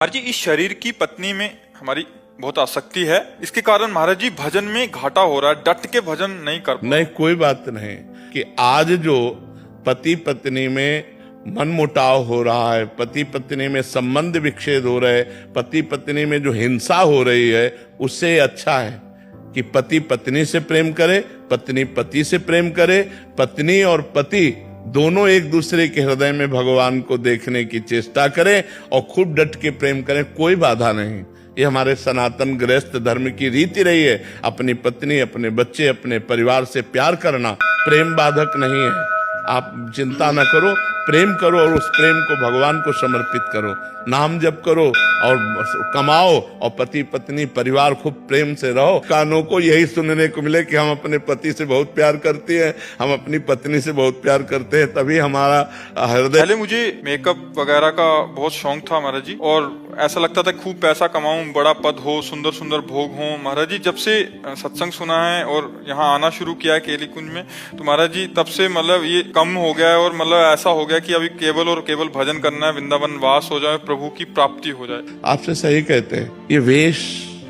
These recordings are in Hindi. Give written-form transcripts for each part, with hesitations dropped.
महाराज जी, इस शरीर की पत्नी में हमारी बहुत आसक्ति है। इसके कारण महाराज जी भजन में घाटा हो रहा है, डट के भजन नहीं कर पा नहीं, कोई बात नहीं कि आज जो पति पत्नी में मनमुटाव हो रहा है, पति पत्नी में संबंध विच्छेद हो रहे, पति पत्नी में जो हिंसा हो रही है, उससे अच्छा है कि पति पत्नी से प्रेम करे, पत्नी पति से प्रेम करे, पत्नी और पति दोनों एक दूसरे के हृदय में भगवान को देखने की चेष्टा करें और खूब डट के प्रेम करें। कोई बाधा नहीं। ये हमारे सनातन गृहस्थ धर्म की रीति रही है। अपनी पत्नी, अपने बच्चे, अपने परिवार से प्यार करना प्रेम बाधक नहीं है। आप चिंता न करो, प्रेम करो और उस प्रेम को भगवान को समर्पित करो। नाम जप करो और कमाओ और पति पत्नी परिवार खूब प्रेम से रहो। कानों को यही सुनने को मिले कि हम अपने पति से बहुत प्यार करते हैं, हम अपनी पत्नी से बहुत प्यार करते हैं, तभी हमारा हृदय। पहले मुझे मेकअप वगैरह का बहुत शौक था महाराज जी, और ऐसा लगता था खूब पैसा कमाऊं, बड़ा पद हो, सुंदर सुंदर भोग हो। महाराज जी जब से सत्संग सुना है और यहाँ आना शुरू किया है केली कुंज में, तो महाराज जी तब से मतलब ये कम हो गया है और मतलब ऐसा हो गया कि अभी केवल और केवल भजन करना है, वृंदावन वास हो जाए, प्रभु की प्राप्ति हो जाए। आपसे सही कहते हैं। ये वेश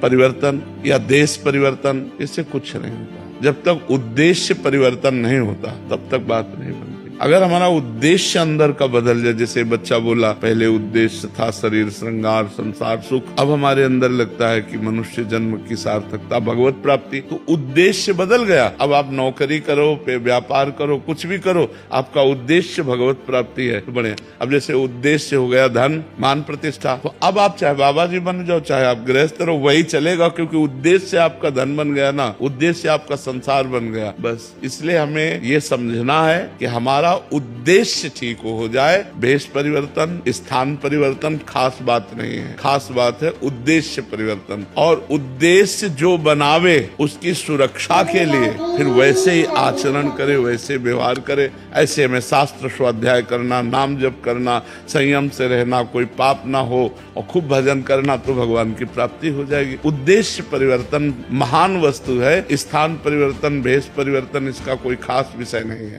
परिवर्तन या देश परिवर्तन, इससे कुछ नहीं होता। जब तक उद्देश्य परिवर्तन नहीं होता तब तक बात नहीं बनती। अगर हमारा उद्देश्य अंदर का बदल जाए, जैसे बच्चा बोला पहले उद्देश्य था शरीर श्रृंगार संसार सुख, अब हमारे अंदर लगता है कि मनुष्य जन्म की सार्थकता भगवत प्राप्ति, तो उद्देश्य बदल गया। अब आप नौकरी करो, व्यापार करो, कुछ भी करो, आपका उद्देश्य भगवत प्राप्ति है तो बढ़िया। अब जैसे उद्देश्य हो गया धन मान प्रतिष्ठा, तो अब आप चाहे बाबा जी बन जाओ, चाहे आप गृहस्थ रहो, वही चलेगा, क्योंकि उद्देश्य आपका धन बन गया ना, उद्देश्य आपका संसार बन गया। बस इसलिए हमें ये समझना है कि हमारा उद्देश्य ठीक हो जाए। भेष परिवर्तन, स्थान परिवर्तन खास बात नहीं है, खास बात है उद्देश्य परिवर्तन। और उद्देश्य जो बनावे उसकी सुरक्षा के लिए फिर वैसे ही आचरण करे, वैसे व्यवहार करे। ऐसे में शास्त्र स्वाध्याय करना, नाम जप करना, संयम से रहना, कोई पाप ना हो और खूब भजन करना, तो भगवान की प्राप्ति हो जाएगी। उद्देश्य परिवर्तन महान वस्तु है। स्थान परिवर्तन, भेष परिवर्तन इसका कोई खास विषय नहीं है।